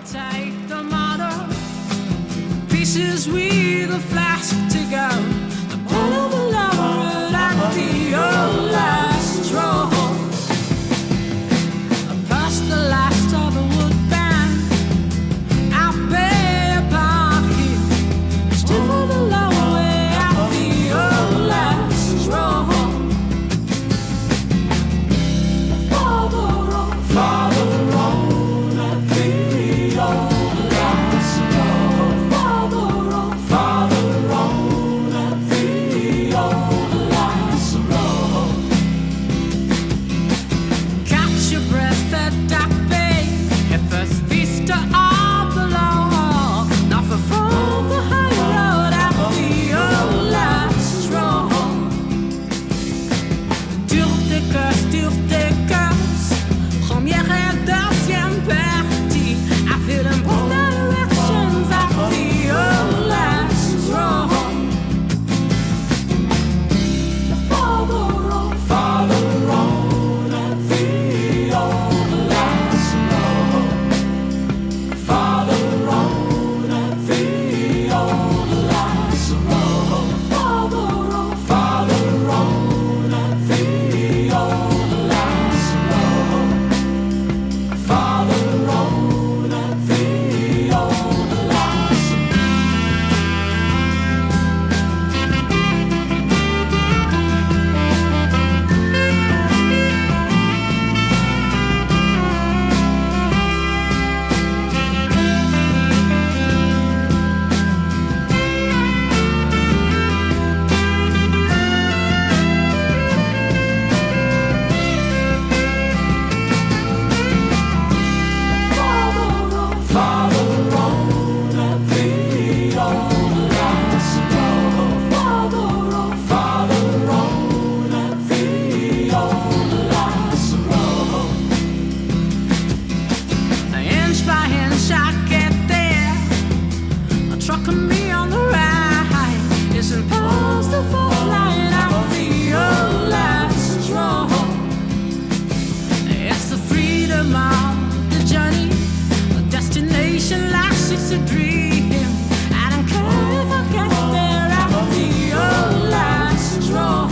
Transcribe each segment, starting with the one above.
take the motto, pieces with a flask to go. The pull of the lover at the old last row. Past the last of the wood band, I'll pay a parking. Still for the long way at the old last row. Farther on, farther on at the old last row. Farther on, farther on at the old last row. Catch your breath at that bay, at first vista of the law. Not far from the high road at the old last row. Dur tes cœurs, première et deuxième partie. I feel them both directions at the old last row. Farther on, farther on at the old last row. Farther on at the old last row. Farther on, farther on at the old last row. Farther on at the old last row. Farther on at the old last row. Farther on at the old last row. Inch by inch I get there. A truck and me on the right. Isn't past the fault line at the old last row. It's the freedom of the journey. The destination lasts, it's a dream. I don't care if I get there at the old last row.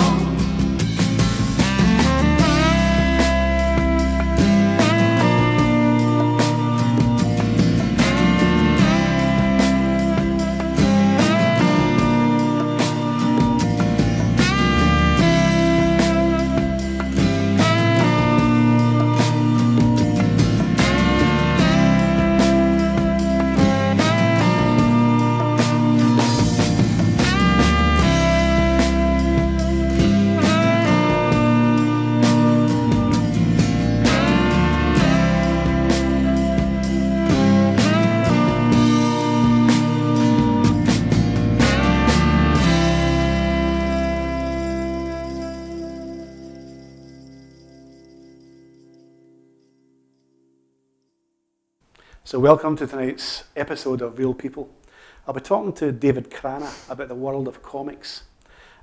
So welcome to tonight's episode of Real People. I'll be talking to David Crana about the world of comics.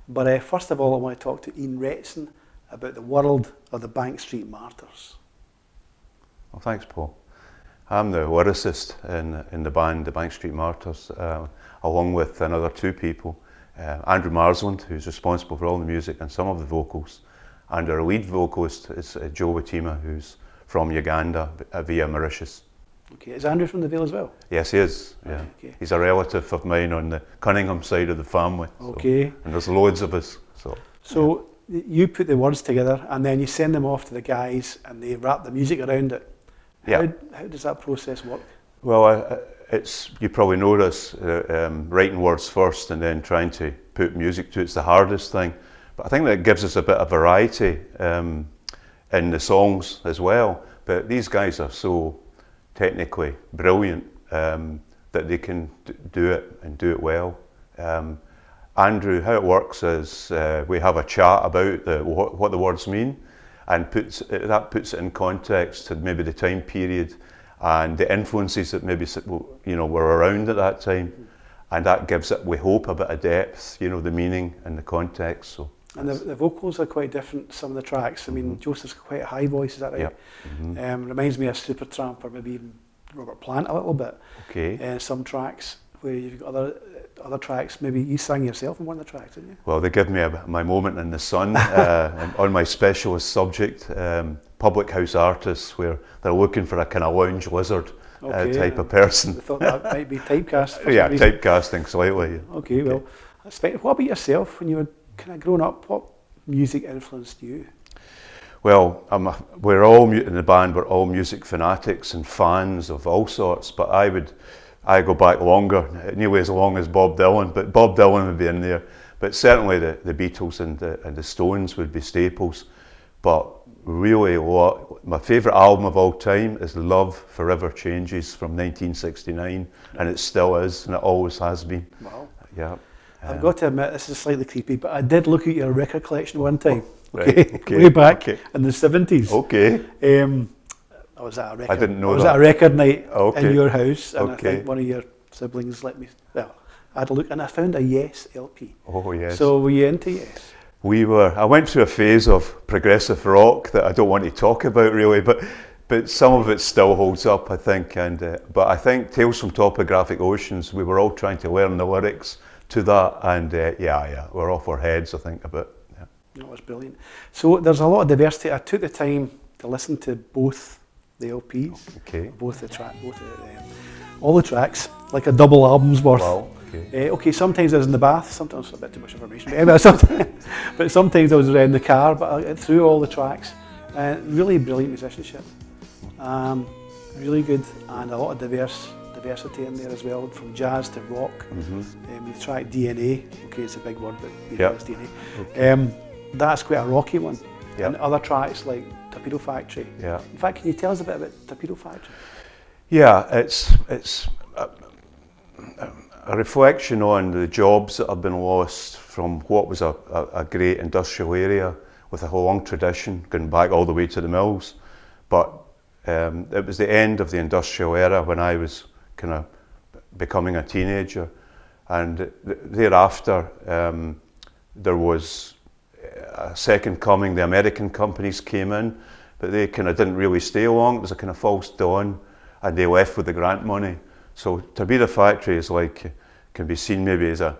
But first of all, I want to talk to Ian Retson about the world of the Bank Street Martyrs. Well, thanks, Paul. I'm the lyricist in the band, the Bank Street Martyrs, along with another two people. Andrew Marsland, who's responsible for all the music and some of the vocals. And our lead vocalist is Joe Watima, who's from Uganda via Mauritius. Okay, is Andrew from the Vale as well? Yes, he is. Yeah, okay. He's a relative of mine on the Cunningham side of the family. Okay. So, and there's loads of us. So you put the words together and then you send them off to the guys and they wrap the music around it. Yeah. How does that process work? Well, it's you probably know this, writing words first and then trying to put music to it's the hardest thing. But I think that gives us a bit of variety in the songs as well. But these guys are so technically brilliant that they can do it and do it well. Andrew, how it works is we have a chat about what the words mean, and puts it in context to maybe the time period and the influences that maybe were around at that time, and that gives it, we hope, a bit of depth, the meaning and the context. So. And the vocals are quite different, some of the tracks. I mean, Joseph's quite a high voice, is that right? Yeah. Mm-hmm. Reminds me of Supertramp or maybe even Robert Plant a little bit. Okay. Some tracks where you've got other tracks. Maybe you sang yourself in one of the tracks, didn't you? Well, they give me my moment in the sun on my specialist subject, public house artists, where they're looking for a kind of lounge lizard type of person. I thought that might be typecast. Yeah, typecasting slightly. Okay, well, that's fine. What about yourself when you were kind of growing up? What music influenced you? Well, we're all in the band. We're all music fanatics and fans of all sorts. But I go back longer, nearly as long as Bob Dylan. But Bob Dylan would be in there. But certainly the Beatles and the Stones would be staples. But really, my favourite album of all time is Love Forever Changes from 1969, and it still is, and it always has been. Wow. Yeah. I've got to admit, this is slightly creepy, but I did look at your record collection one time. Right, way back in the 70s. Okay. I was at a record. I didn't know I was that. at a record night Okay. in your house, and I Okay. think one of your siblings let me. Well, I had a look, and I found a Yes LP. Oh, yes. So were you into Yes? I went through a phase of progressive rock that I don't want to talk about really, but some of it still holds up, I think. But I think Tales from Topographic Oceans, we were all trying to learn the lyrics to that, and we're off our heads, I think, a bit. Yeah. That was brilliant. So there's a lot of diversity. I took the time to listen to both the LPs, Okay. all the tracks, like a double album's worth. Wow. Okay. Sometimes I was in the bath, sometimes a bit too much information, but sometimes I was around the car, but I got through all the tracks. Really brilliant musicianship, really good, and a lot of diversity in there as well, from jazz to rock. The track DNA, okay, it's a big word, but it's DNA. Okay. That's quite a rocky one. Yep. And other tracks like Torpedo Factory. Yeah. In fact, can you tell us a bit about Torpedo Factory? Yeah, it's a reflection on the jobs that have been lost from what was a great industrial area with a long tradition going back all the way to the mills. But it was the end of the industrial era when I was kind of becoming a teenager, and thereafter there was a second coming. The American companies came in, but they kind of didn't really stay long. It was a kind of false dawn, and they left with the grant money. So Torpedo Factory is can be seen maybe as a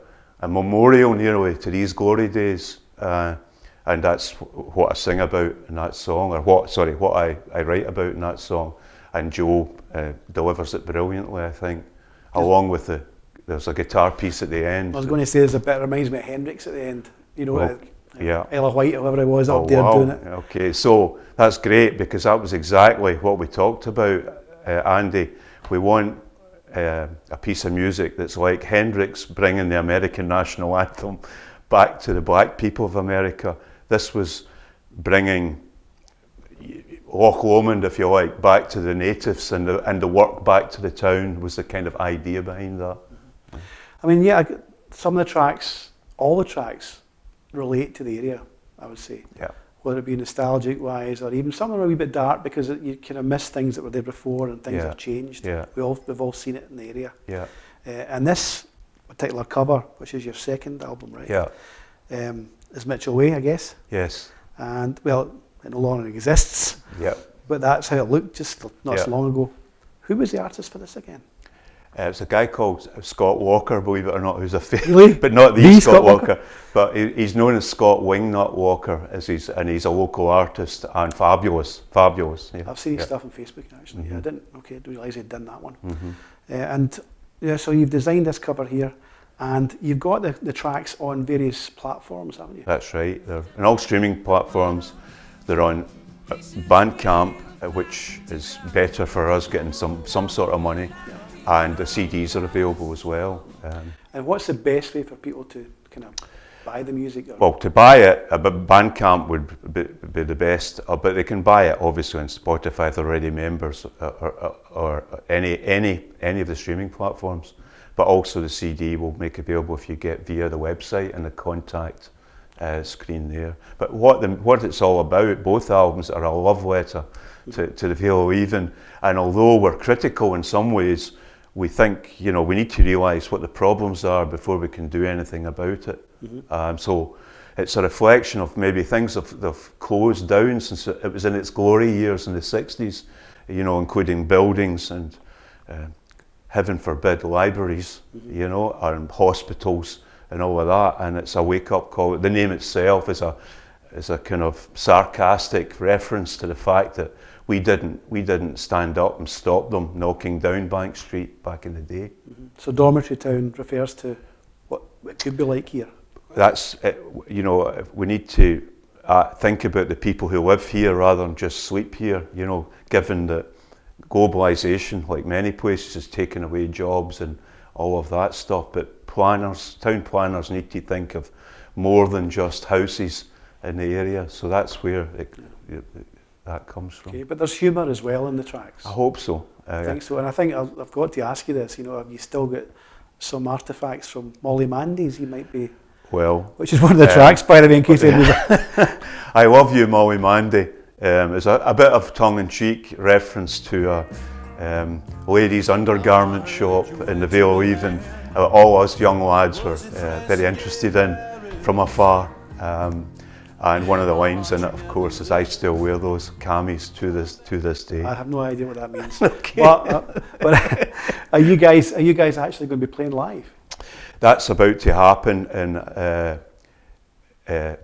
memorial nearly to these glory days, and that's what I sing about in that song, or what I write about in that song. And Joe delivers it brilliantly, I think, along with there's a guitar piece at the end. I was going to say there's a bit, reminds me of Hendrix at the end, Yeah. Ella White, whoever it was, up Oh, there wow. doing it. Okay, so that's great, because that was exactly what we talked about, Andy. We want a piece of music that's like Hendrix bringing the American national anthem back to the black people of America. This was bringing Loch Lomond, if you like, back to the natives, and the work back to the town was the kind of idea behind that. I mean, some of the tracks, all the tracks, relate to the area, I would say. Yeah. Whether it be nostalgic wise, or even some are a wee bit dark because you kind of miss things that were there before and things have changed. Yeah. We've all seen it in the area. Yeah. And this particular cover, which is your second album, right? Yeah. Is Mitchell Way, I guess. Yes. And well, it no longer exists. Yeah. But that's how it looked just not so Yeah. long ago. Who was the artist for this again? It's a guy called Scott Walker, believe it or not, who's a Really? but not the The Scott Scott Walker. But he's known as Scott Wingnut Walker, and he's a local artist and fabulous. Yeah. I've seen his Yeah. stuff on Facebook actually. Mhm. I didn't realise he'd done that one. So you've designed this cover here, and you've got the tracks on various platforms, haven't you? That's right. They're on all streaming platforms. They're on Bandcamp, which is better for us getting some sort of money. Yeah. And the CDs are available as well. And what's the best way for people to kind of buy the music? Well, to buy it, Bandcamp would be the best, but they can buy it obviously on Spotify if they're already members, or any of the streaming platforms. But also the CD will make available if you get via the website and the contact screen there. But what it's all about, both albums are a love letter to the Vale of Even. And although we're critical in some ways, we think, we need to realise what the problems are before we can do anything about it. Mm-hmm. So it's a reflection of maybe things have closed down since it was in its glory years in the 60s, including buildings and heaven forbid, libraries, you know, and hospitals and all of that, and it's a wake-up call. The name itself is a kind of sarcastic reference to the fact that we didn't stand up and stop them knocking down Bank Street back in the day. So Dormitory Town refers to what it could be like here. That's it, you know, we need to think about the people who live here rather than just sleep here, you know, given that globalisation, like many places, has taken away jobs and all of that stuff. But town planners need to think of more than just houses in the area. So that's where that comes from. Okay, but there's humour as well in the tracks. I hope so. I think so, and I think I've got to ask you this. You know, have you still got some artefacts from Molly Mandy's? You might be. Well, which is one of the tracks, by the way, in case anybody. I Love You, Molly Mandy. It's a bit of tongue-in-cheek reference to a ladies' undergarment shop in the Vale of Even. All us young lads were very interested in from afar. And one of the lines in it, of course, is "I still wear those camis to this day." I have no idea what that means. Okay. But are you guys actually going to be playing live? That's about to happen in a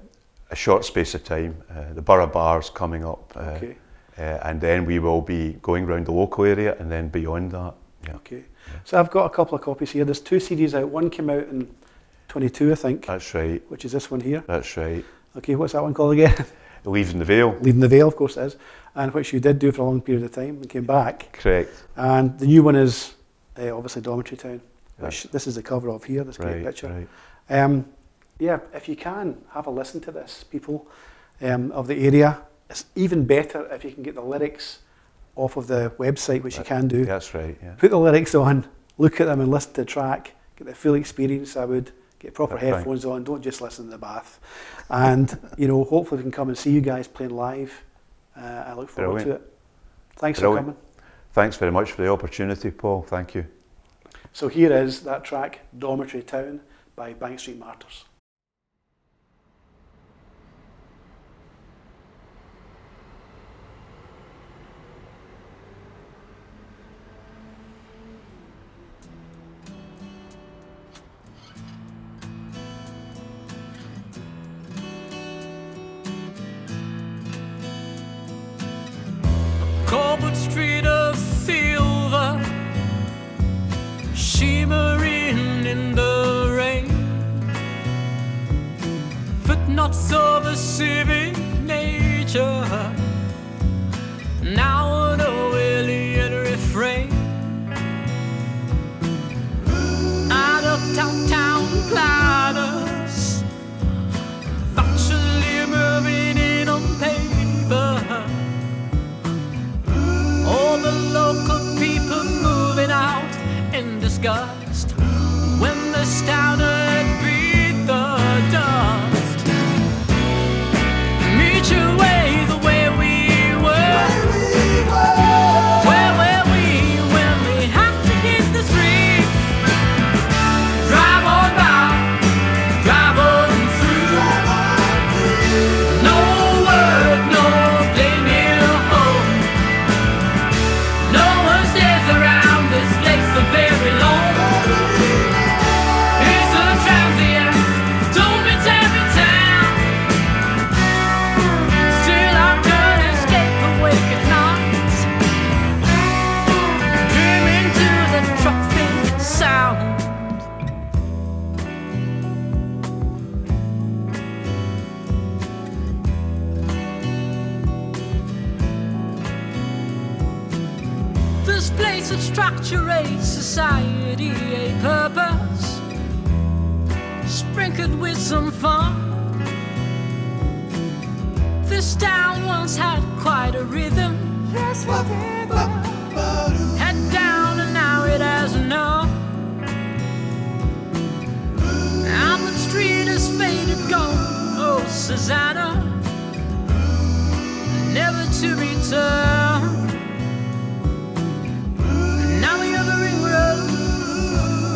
short space of time. The Borough Bar's coming up, Okay. And then we will be going around the local area and then beyond that. Yeah. Okay. So I've got a couple of copies here. There's 2 CDs out. One came out in 22, I think. That's right. Which is this one here. That's right. Okay, what's that one called again? Leaving the Vale. Leaving the Vale, of course it is. And which you did do for a long period of time and came back. Correct. And the new one is obviously Dormitory Town, which this is the cover of here, this great picture. Right. Yeah, if you can, have a listen to this, people of the area. It's even better if you can get the lyrics off of the website, which you can do. That's right, yeah. Put the lyrics on, look at them and listen to the track, get the full experience. I would get proper headphones on, don't just listen in the bath. And, you know, hopefully we can come and see you guys playing live. I look forward to it. Thanks for coming. Thanks very much for the opportunity, Paul. Thank you. So here is that track, Dormitory Town by Bank Street Martyrs. Cobbled street of silver, shimmering in the rain. Footnotes of a civic nature, now an Orwellian refrain. Out of downtown platters, virtually moving in on paper. All the local people moving out in disgust when the started beat the dust. Meet your way the way we were. Where were we when we had to hit the street? Drive on by, drive on through. No word, no blame here home. No one stays around this place for very long. It's a transient, don't be every town. Still I can't escape awake at night, dreaming to the trumpet sound. This place of structure, a society, a purpose, sprinkled with some fun. This town once had quite a rhythm. Head down and now it has none. And the street is faded, gone. Oh, Susanna, never to return. Now we have the ring road,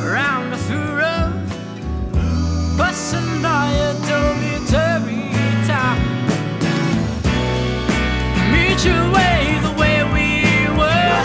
around the through road, busting by a dormitory town. Meet your way the way we were.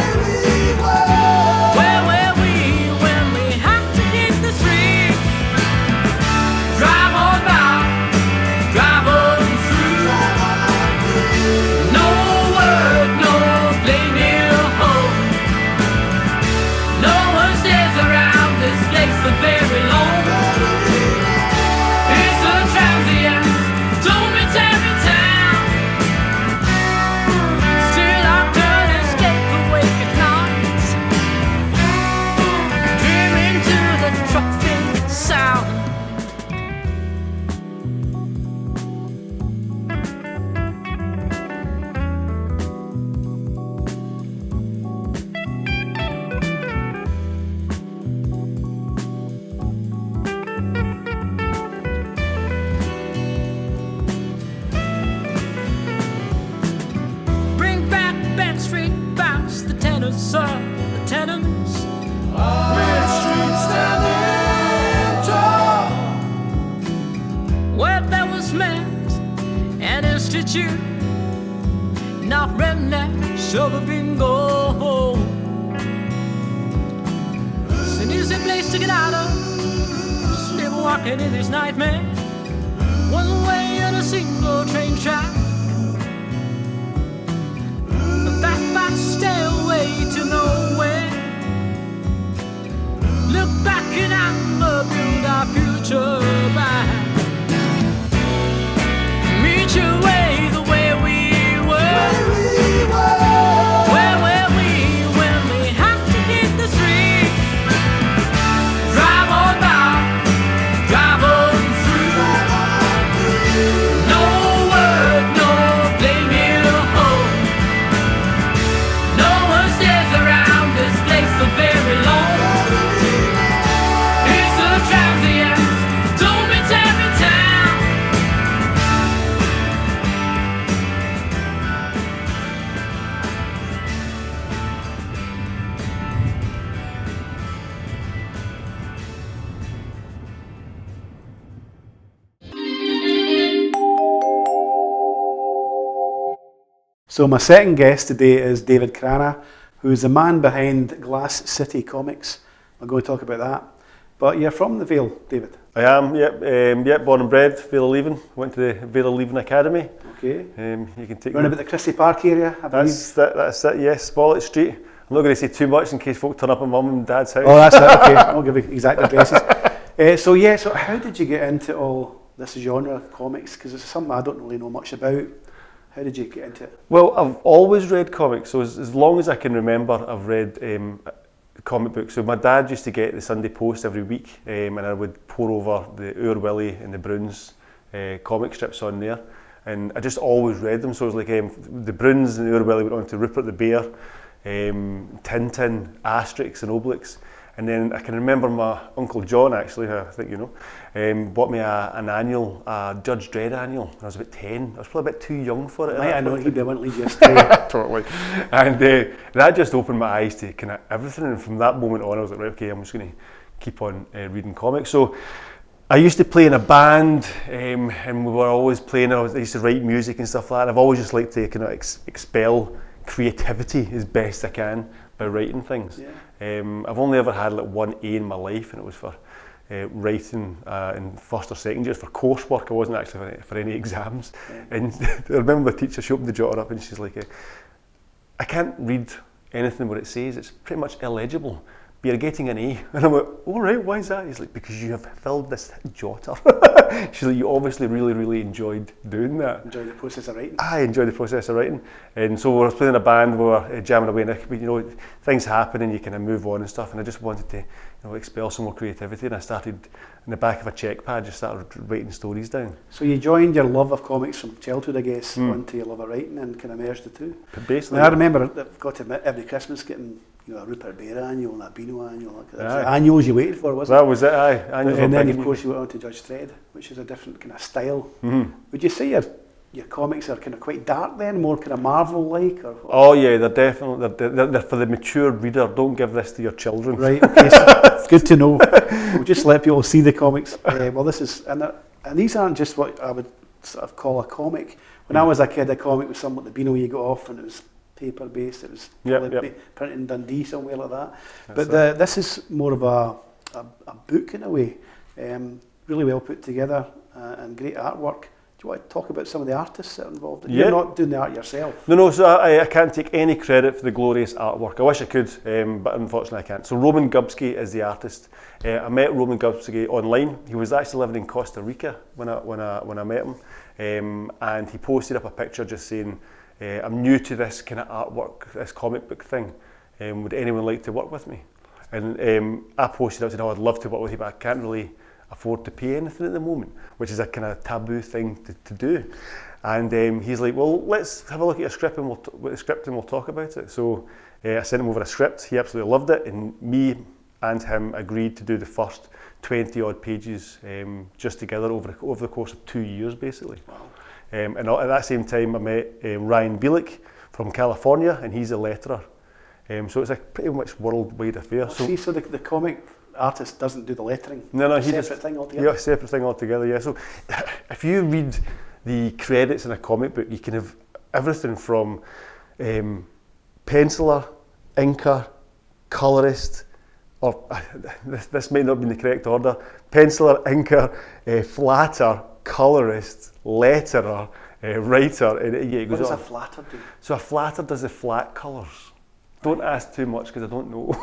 establishment, an institute, not remnants of a bingo. It's an easy place to get out of, sleepwalking in this nightmare. One way on a single train track, that fast stairway to nowhere. Look back and I'ma build our future back. Meet your way the way we were. Where were we when we had to hit the streets? Drive on by, drive on through. No word, no blame here home. No one stays around this place for very long. It's a transient, don't be every town. So my second guest today is David Crana, who's the man behind Glasscity Comics. I'm going to talk about that. But you're from the Vale, David. I am, yep, born and bred, Vale of Leven. Went to the Vale of Leven Academy. Okay. You can take Round about the Christie Park area, I believe. That's it, yes, Spollet Street. I'm not going to say too much in case folk turn up at mum and dad's house. Oh, that's it. Okay, I'll give you exact addresses. So how did you get into all this genre of comics? Because it's something I don't really know much about. How did you get into it? Well, I've always read comics, so as long as I can remember, I've read comic books. So my dad used to get the Sunday Post every week, and I would pore over the Oor Willie and the Bruins comic strips on there, and I just always read them. So it was like the Bruins and the Oor Willie went on to Rupert the Bear, Tintin, Asterix and Obelix. And then I can remember my Uncle John, actually, who I think you know, bought me an annual, Judge Dredd annual when I was about 10. I was probably a bit too young for it. I know he'd be wanting to lead you astray. Totally. And that just opened my eyes to kind of everything. And from that moment on, I was like, right, okay, I'm just going to keep on reading comics. So I used to play in a band, and we were always playing. I used to write music and stuff like that. I've always just liked to kind of expel creativity as best I can by writing things. Yeah. I've only ever had like one A in my life, and it was for writing in first or second year. It was for coursework. I wasn't actually for any exams. Yeah. And I remember the teacher, she opened the jotter up and she's like, I can't read anything what it says. It's pretty much illegible. But you're getting an A. And I'm like, all right, why is that? He's like, because you have filled this jotter. She's like, you obviously really, really enjoyed doing that. Enjoy the process of writing. I enjoyed the process of writing. And so we were playing in a band, we were jamming away, and things happen and you kind of move on and stuff. And I just wanted to expel some more creativity. And I started in the back of a check pad, just started writing stories down. So you joined your love of comics from childhood, I guess, onto your love of writing and kind of merged the two. Basically. Now, I remember, I've got to admit, every Christmas getting a Rupert Bear annual and a Beano annual. That was the annuals you waited for, wasn't it? That was it, aye. And then, of course, you went on to Judge Dredd, which is a different kind of style. Mm-hmm. Would you say your comics are kind of quite dark then, more kind of Marvel-like? Or oh yeah, they're definitely, they're for the mature reader. Don't give this to your children. Right, okay, so it's good to know. We'll just let people see the comics. Well, this is, and these aren't just what I would sort of call a comic. When I was a kid, a comic was something like the Beano you got off, and it was paper based. It was probably printed in Dundee somewhere like that. But this is more of a book in a way, really well put together and great artwork. Do you want to talk about some of the artists that are involved? You're not doing the art yourself. No, so I can't take any credit for the glorious artwork. I wish I could, but unfortunately I can't. So Roman Gubsky is the artist. I met Roman Gubsky online. He was actually living in Costa Rica when I met him, and he posted up a picture just saying, I'm new to this kind of artwork, this comic book thing. Would anyone like to work with me? And I posted out, said, I'd love to work with you, but I can't really afford to pay anything at the moment, which is a kind of taboo thing to do. And he's like, well, let's have a look at your script and we'll talk about it. So I sent him over a script. He absolutely loved it, and me and him agreed to do the first 20 odd pages just together over the course of 2 years, basically. Wow. And at that same time, I met Ryan Bielik from California, and he's a letterer. So it's a pretty much worldwide affair. So the comic artist doesn't do the lettering. No, he separate just thing altogether. Yeah, separate thing altogether. Yeah. So, if you read the credits in a comic book, you can have everything from penciler, inker, colorist, or this may not be in the correct order. Penciler, inker, flatter, colorist, letterer, writer. And it goes What does on. a flatter do? So a flatter does the flat colours. Don't ask too much because I don't know.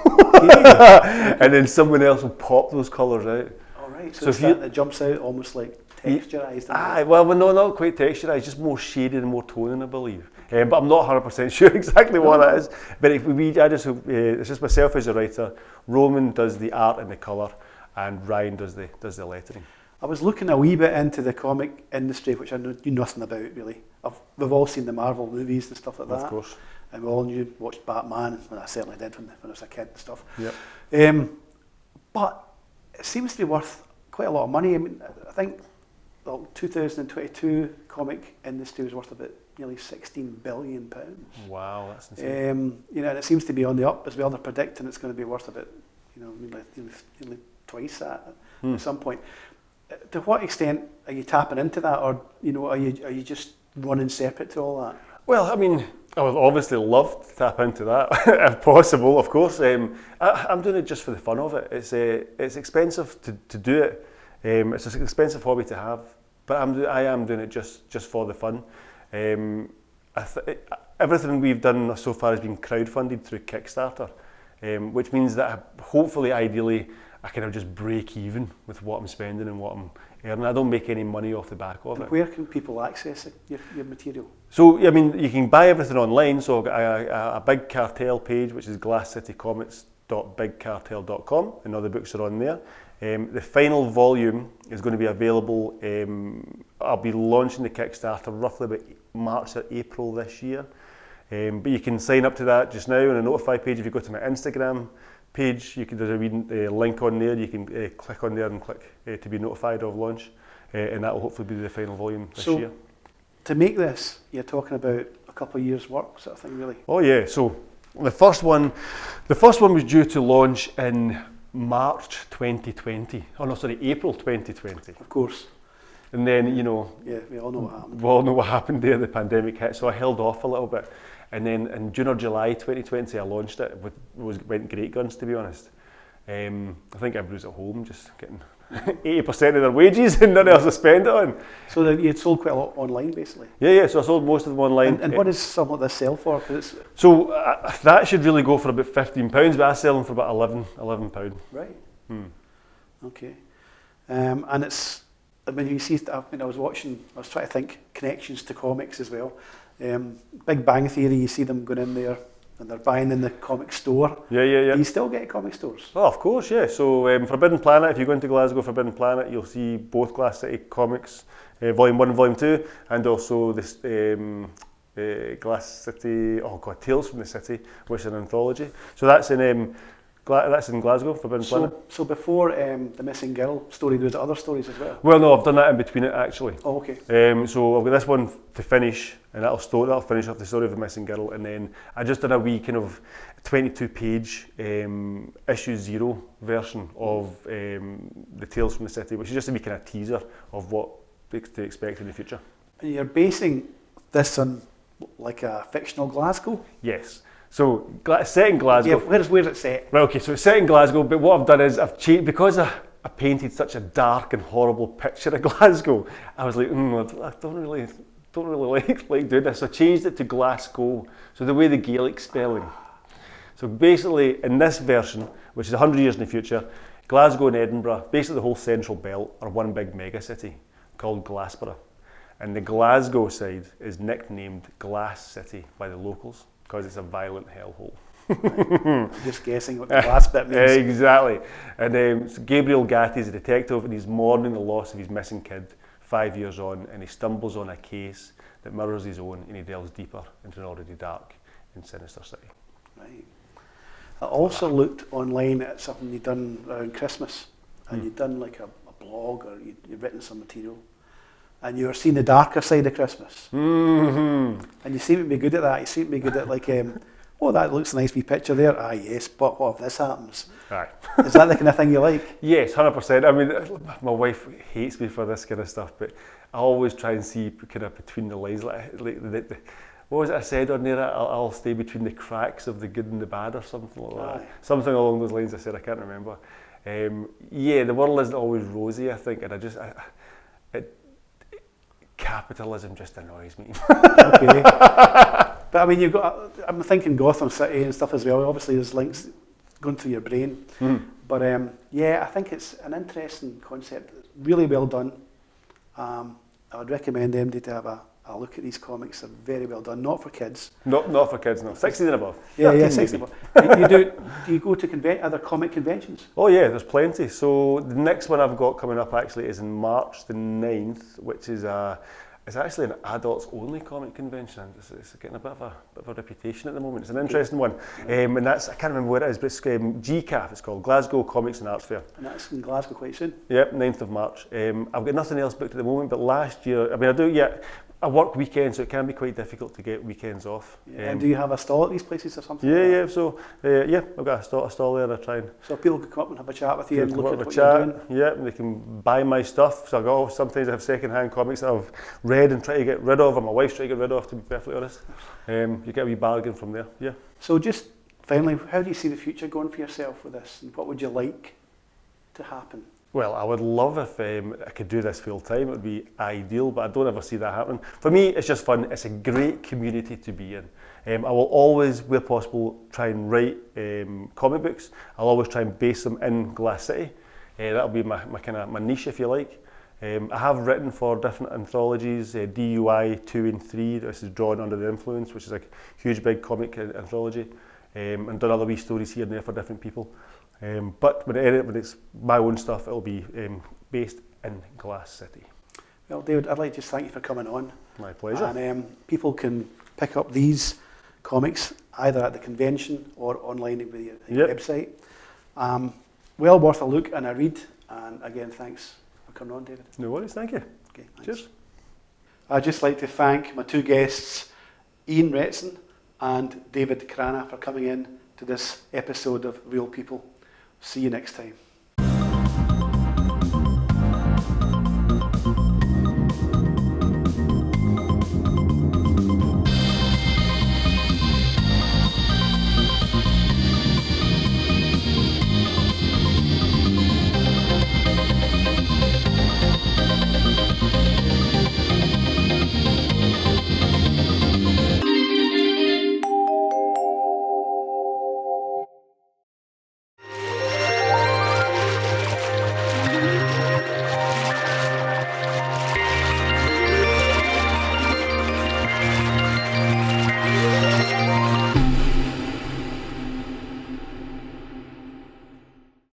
And then someone else will pop those colours out. All right. So, So it's if you- that jumps out almost like texturised. Aye, well, no, not quite texturised, just more shaded and more toning, I believe. But I'm not 100% sure exactly what that is. But if it's just myself as a writer. Roman does the art and the colour, and Ryan does the lettering. I was looking a wee bit into the comic industry, which I knew nothing about really. We've all seen the Marvel movies and stuff like that. Of course. And we all watched Batman, and I certainly did when I was a kid and stuff. Yep. But it seems to be worth quite a lot of money. I mean, I think 2022 comic industry was worth about nearly £16 billion. Wow, that's insane. And it seems to be on the up as well. They're predicting it's going to be worth about, nearly twice that at some point. To what extent are you tapping into that, or are you just running separate to all that? Well, I mean, I would obviously love to tap into that if possible. Of course, I'm doing it just for the fun of it. It's expensive to do it. It's an expensive hobby to have, but I am doing it just for the fun. Everything we've done so far has been crowdfunded through Kickstarter, which means that hopefully, ideally, I kind of just break even with what I'm spending and what I'm earning. I don't make any money off the back of it. Where can people access your material? So, I mean, you can buy everything online. So I've got a Big Cartel page, which is glasscitycomics.bigcartel.com, and all the books are on there. The final volume is going to be available. I'll be launching the Kickstarter roughly about March or April this year. But you can sign up to that just now on a notify page. If you go to my Instagram page, there's a link on there. You can click on there and click to be notified of launch, and that will hopefully be the final volume this year. To make this, you're talking about a couple of years' work, sort of thing, really. Oh yeah. So the first one was due to launch in March 2020. Oh no, sorry, April 2020. Of course. And then Yeah, we all know what happened. we all know what happened there. The pandemic hit, so I held off a little bit. And then in June or July 2020, I launched it. Went great guns, to be honest. I think everybody's at home just getting 80% of their wages and nothing else to spend it on. So you'd sold quite a lot online, basically. Yeah. So I sold most of them online. And what does some of this sell for? So that should really go for about £15, but I sell them for about £11. Right. Okay. And it's. I mean, you see. I was watching. I was trying to think connections to comics as well. Big Bang Theory. You see them going in there and they're buying in the comic store. Yeah. Do you still get comic stores? Oh, of course, yeah. So Forbidden Planet, if you go into Glasgow Forbidden Planet, you'll see both Glasscity Comics, Volume 1 and Volume 2, and also this Glasscity, Tales from the City, which is an anthology. So that's in Glasgow, Forbidden Planet. So before the Missing Girl story, there was other stories as well? Well, no, I've done that in between it, actually. Oh, okay. So I've got this one to finish, and that'll finish off the story of the Missing Girl, and then I just done a wee kind of 22-page issue 0 version of the Tales from the City, which is just a wee kind of teaser of what to expect in the future. And you're basing this on like a fictional Glasgow? Yes. So set in Glasgow. Yeah, where's it set? Right, okay, so it's set in Glasgow, but what I've done is I've changed, because I painted such a dark and horrible picture of Glasgow, I was like, I don't really like doing this. So I changed it to Glasgow, so the way the Gaelic spelling. So basically, in this version, which is 100 years in the future, Glasgow and Edinburgh, basically the whole central belt, are one big mega city called Glassborough. And the Glasgow side is nicknamed Glass City by the locals, because it's a violent hellhole. I'm just guessing what the last bit means. Exactly. And so Gabriel Gatti is a detective, and he's mourning the loss of his missing kid 5 years on, and he stumbles on a case that mirrors his own, and he delves deeper into an already dark and sinister city. Right. I also looked online at something you'd done around Christmas, and you'd done like a blog, or you'd written some material, and you were seeing the darker side of Christmas. Mm-hmm. And you seem to be good at that. You seem to be good at like oh, that looks a nice wee picture there. Ah, yes, but what if this happens? Aye. Is that the kind of thing you like? Yes, 100%. I mean, my wife hates me for this kind of stuff, but I always try and see kind of between the lines. What was it I said on there? I'll stay between the cracks of the good and the bad, or something like that. Aye. Something along those lines I said, I can't remember. Yeah, the world isn't always rosy, I think, and capitalism just annoys me. Okay. But I mean, I'm thinking Gotham City and stuff as well. Obviously, there's links going through your brain. But yeah, I think it's an interesting concept. It's really well done. I would recommend MD to have a look at these comics. They're very well done. Not for kids. Not for kids, no. 16 and above. Yeah, 16 60. Do you go to other comic conventions? Oh yeah, there's plenty. So the next one I've got coming up actually is in March the 9th, which is it's actually an adults-only comic convention. It's getting a bit of a reputation at the moment. It's an interesting one, and that's, I can't remember what it is, but it's GCAF. It's called Glasgow Comics and Arts Fair. And that's in Glasgow quite soon. Yep, 9th of March. I've got nothing else booked at the moment, but last year, I mean, I work weekends, so it can be quite difficult to get weekends off. Yeah. And do you have a stall at these places or something? Yeah. So I've got a stall there. I try and. So people can come up and have a chat with you and look at what chat. you're doing. Yeah, they can buy my stuff. So sometimes I have second-hand comics that I've read and try to get rid of, or my wife's trying to get rid of, to be perfectly honest. You get a wee bargain from there. Yeah. So just finally, how do you see the future going for yourself with this, and what would you like to happen? Well, I would love if I could do this full time. It would be ideal, but I don't ever see that happening. For me, it's just fun. It's a great community to be in. I will always, where possible, try and write comic books. I'll always try and base them in Glasscity. That'll be my niche, if you like. I have written for different anthologies, DUI 2 and 3. This is Drawn Under the Influence, which is a huge, big comic anthology, and done other wee stories here and there for different people. But when it's my own stuff, it'll be based in Glasscity. Well, David, I'd like to just thank you for coming on. My pleasure. And people can pick up these comics either at the convention or online with your website. Well worth a look and a read. And again, thanks for coming on, David. No worries, thank you. Okay, thanks. Cheers. I'd just like to thank my two guests, Ian Retson and David Crana, for coming in to this episode of Real People. See you next time.